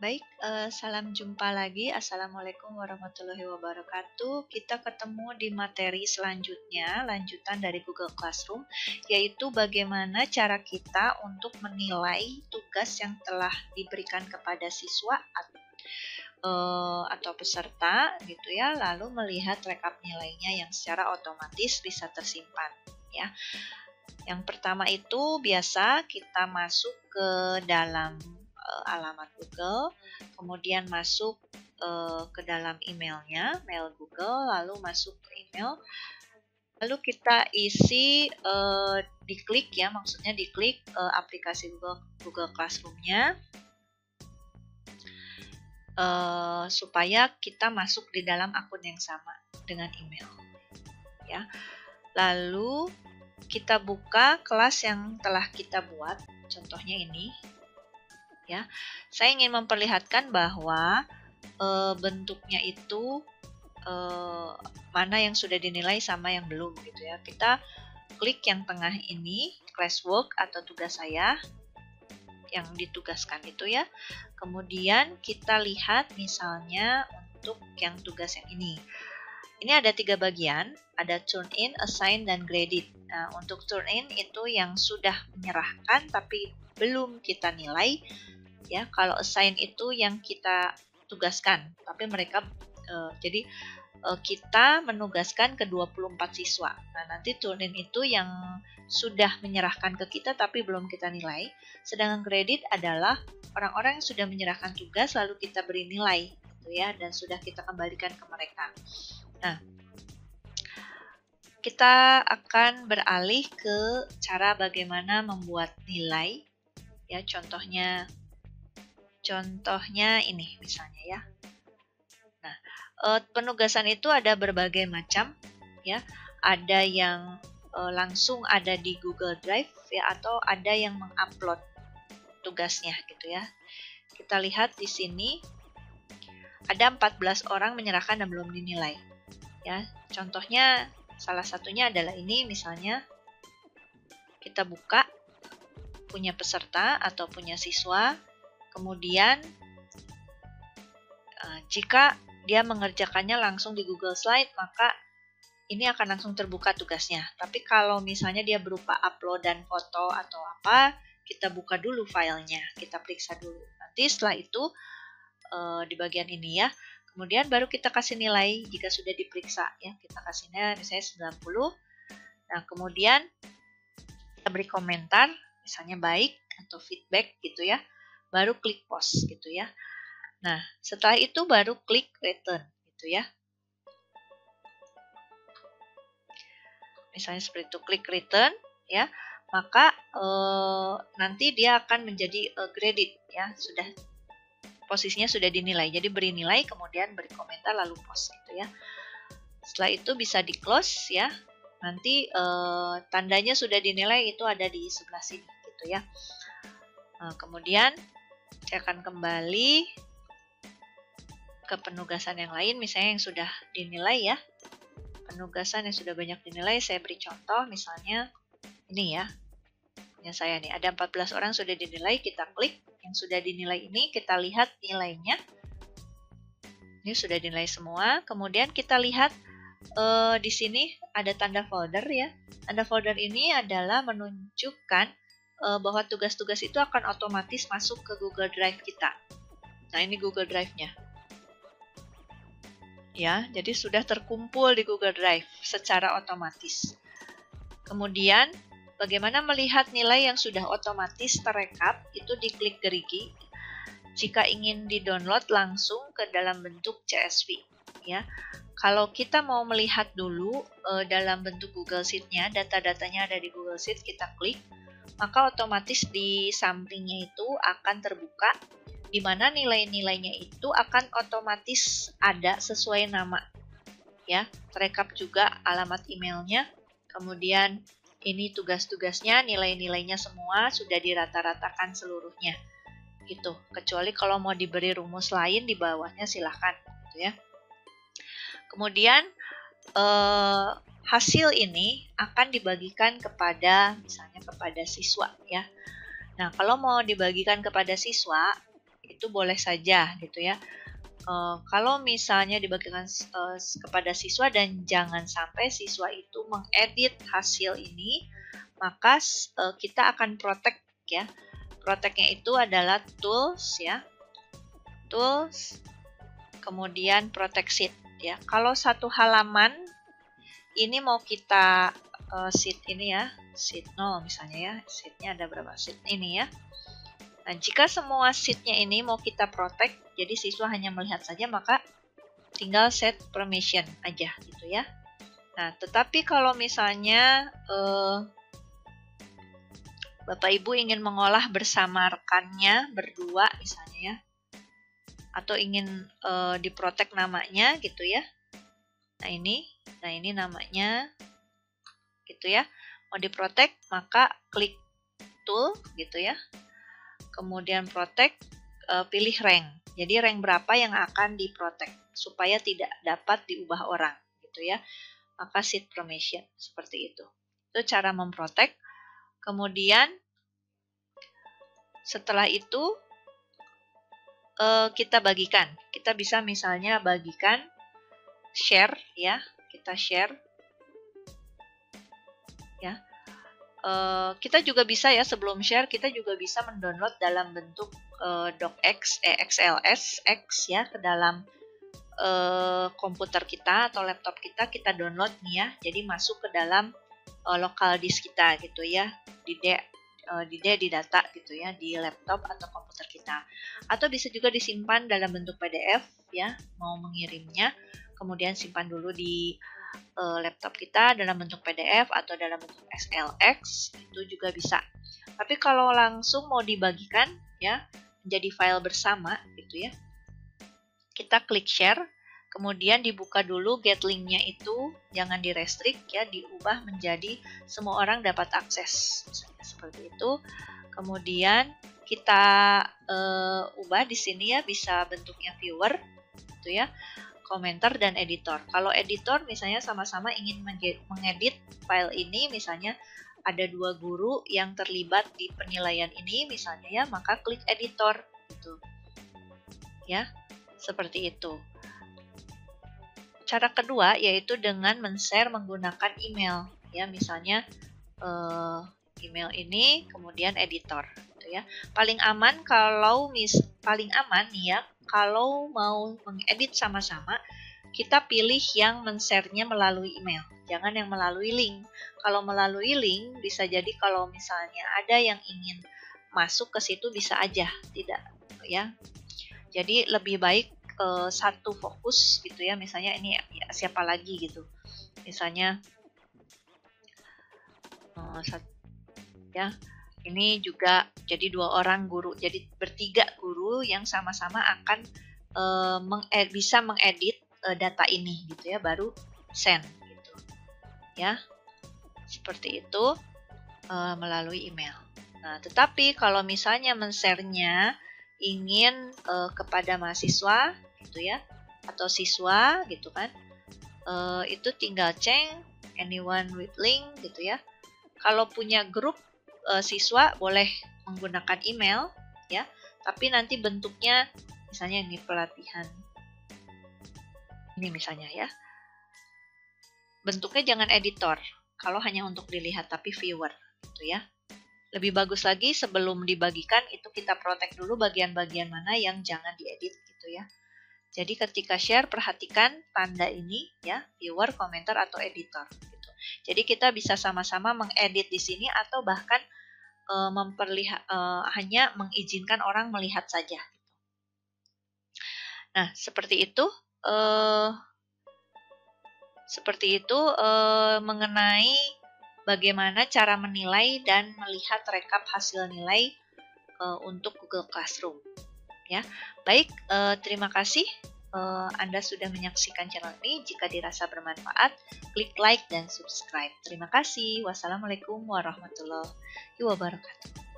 Baik, salam jumpa lagi. Assalamualaikum warahmatullahi wabarakatuh. Kita ketemu di materi selanjutnya, lanjutan dari Google Classroom, yaitu bagaimana cara kita untuk menilai tugas yang telah diberikan kepada siswa atau peserta, gitu ya. Lalu melihat rekap nilainya yang secara otomatis bisa tersimpan, ya. Yang pertama itu biasa kita masuk ke dalam alamat Google, kemudian masuk ke dalam emailnya, mail Google, lalu masuk ke email, lalu kita isi, diklik ya, maksudnya diklik aplikasi Google Classroom-nya, supaya kita masuk di dalam akun yang sama dengan email, ya. Lalu kita buka kelas yang telah kita buat, contohnya ini. Ya, saya ingin memperlihatkan bahwa bentuknya itu mana yang sudah dinilai sama yang belum, gitu ya. Kita klik yang tengah ini, classwork atau tugas saya yang ditugaskan itu ya. Kemudian kita lihat misalnya untuk yang tugas yang ini. Ini ada 3 bagian, ada turn in, assign, dan graded. Nah, untuk turn in itu yang sudah menyerahkan tapi belum kita nilai. Ya, kalau assign itu yang kita tugaskan, tapi mereka jadi kita menugaskan ke 24 siswa. Nah, nanti turn in itu yang sudah menyerahkan ke kita tapi belum kita nilai. Sedangkan graded adalah orang-orang yang sudah menyerahkan tugas lalu kita beri nilai, gitu ya, dan sudah kita kembalikan ke mereka. Nah, kita akan beralih ke cara bagaimana membuat nilai. Ya, contohnya ini misalnya ya. Nah, penugasan itu ada berbagai macam ya. Ada yang langsung ada di Google Drive ya, atau ada yang mengupload tugasnya gitu ya. Kita lihat di sini ada 14 orang menyerahkan dan belum dinilai. Ya, contohnya salah satunya adalah ini misalnya. Kita buka punya peserta atau punya siswa. Kemudian jika dia mengerjakannya langsung di Google Slide, maka ini akan langsung terbuka tugasnya. Tapi kalau misalnya dia berupa upload dan foto atau apa, kita buka dulu filenya, kita periksa dulu. Nanti setelah itu di bagian ini ya, kemudian baru kita kasih nilai jika sudah diperiksa ya. Kita kasihnya misalnya 90. Nah, kemudian kita beri komentar, misalnya baik atau feedback gitu ya. Baru klik post gitu ya. Nah, setelah itu baru klik return gitu ya. Misalnya seperti itu, klik return ya. Maka nanti dia akan menjadi graded ya, sudah posisinya sudah dinilai. Jadi beri nilai, kemudian beri komentar, lalu post gitu ya. Setelah itu bisa di close ya. Nanti tandanya sudah dinilai itu ada di sebelah sini gitu ya. Kemudian saya akan kembali ke penugasan yang lain, misalnya yang sudah dinilai ya. Penugasan yang sudah banyak dinilai, saya beri contoh misalnya ini ya. Yang saya nih, ada 14 orang sudah dinilai, kita klik yang sudah dinilai ini, kita lihat nilainya. Ini sudah dinilai semua. Kemudian kita lihat di sini ada tanda folder ya. Tanda folder ini adalah menunjukkan bahwa tugas-tugas itu akan otomatis masuk ke Google Drive kita. Nah, ini Google Drive-nya. Ya, jadi sudah terkumpul di Google Drive secara otomatis. Kemudian, bagaimana melihat nilai yang sudah otomatis terekap, itu diklik gerigi. Jika ingin di-download langsung ke dalam bentuk CSV. Ya. Kalau kita mau melihat dulu dalam bentuk Google Sheet-nya, data-datanya ada di Google Sheet, kita klik, maka otomatis di sampingnya itu akan terbuka, di mana nilai-nilainya itu akan otomatis ada sesuai nama. Ya, terekap juga alamat emailnya, kemudian ini tugas-tugasnya, nilai-nilainya semua sudah dirata-ratakan seluruhnya. Gitu. Kecuali kalau mau diberi rumus lain di bawahnya silahkan. Gitu ya. Kemudian hasil ini akan dibagikan kepada misalnya kepada siswa ya. Nah, kalau mau dibagikan kepada siswa itu boleh saja gitu ya. Kalau misalnya dibagikan kepada siswa dan jangan sampai siswa itu mengedit hasil ini, maka kita akan protect ya. Protectnya itu adalah tools ya, tools, kemudian protect sheet ya. Kalau satu halaman ini mau kita sheet ini ya, sheet 0 misalnya ya, sheetnya ada berapa sheet ini ya. Nah, jika semua sheetnya ini mau kita protect, jadi siswa hanya melihat saja, maka tinggal set permission aja gitu ya. Nah, tetapi kalau misalnya Bapak Ibu ingin mengolah bersama rekannya berdua misalnya ya, atau ingin diprotek namanya gitu ya. Nah ini namanya gitu ya. Mau diprotek maka klik tool gitu ya. Kemudian protect, pilih rank. Jadi rank berapa yang akan diprotek supaya tidak dapat diubah orang gitu ya. Maka set permission seperti itu. Itu cara memprotek. Kemudian setelah itu kita bagikan. Kita bisa misalnya bagikan share ya. Kita share ya. Kita juga bisa ya, sebelum share kita juga bisa mendownload dalam bentuk docx, XLS ya ke dalam komputer kita atau laptop kita download nih ya. Jadi masuk ke dalam local disk kita gitu ya, di data gitu ya, di laptop atau komputer kita. Atau bisa juga disimpan dalam bentuk PDF ya, mau mengirimnya kemudian simpan dulu di laptop kita dalam bentuk PDF atau dalam bentuk SLX, itu juga bisa. Tapi kalau langsung mau dibagikan ya menjadi file bersama gitu ya, kita klik share, kemudian dibuka dulu get linknya itu, jangan di-restrict ya, diubah menjadi semua orang dapat akses misalnya seperti itu. Kemudian kita ubah di sini ya, bisa bentuknya viewer gitu ya, komentar dan editor. Kalau editor misalnya sama-sama ingin mengedit file ini, misalnya ada 2 guru yang terlibat di penilaian ini misalnya ya, maka klik editor gitu. Ya, seperti itu. Cara kedua yaitu dengan men-share menggunakan email ya, misalnya email ini kemudian editor gitu ya. Paling aman nih ya, kalau mau mengedit sama-sama, kita pilih yang men-share-nya melalui email, jangan yang melalui link. Kalau melalui link, bisa jadi kalau misalnya ada yang ingin masuk ke situ bisa aja tidak ya. Jadi lebih baik satu fokus gitu ya, misalnya ini ya, siapa lagi gitu. Misalnya ya. Ini juga jadi 2 orang guru, jadi bertiga guru yang sama-sama akan bisa mengedit data ini gitu ya, baru send gitu ya, seperti itu melalui email. Nah, tetapi kalau misalnya men-share-nya ingin kepada mahasiswa gitu ya, atau siswa gitu kan, itu tinggal cek anyone with link gitu ya. Kalau punya grup siswa boleh menggunakan email ya, tapi nanti bentuknya misalnya ini pelatihan ini misalnya ya, bentuknya jangan editor kalau hanya untuk dilihat, tapi viewer gitu ya. Lebih bagus lagi sebelum dibagikan itu kita protect dulu bagian-bagian mana yang jangan diedit gitu ya. Jadi ketika share perhatikan tanda ini ya, viewer, komentar atau editor gitu. Jadi kita bisa sama-sama mengedit di sini atau bahkan hanya mengizinkan orang melihat saja. Nah, seperti itu mengenai bagaimana cara menilai dan melihat rekap hasil nilai untuk Google Classroom. Ya, baik, terima kasih Anda sudah menyaksikan channel ini. Jika dirasa bermanfaat, klik like dan subscribe. Terima kasih. Wassalamualaikum warahmatullahi wabarakatuh.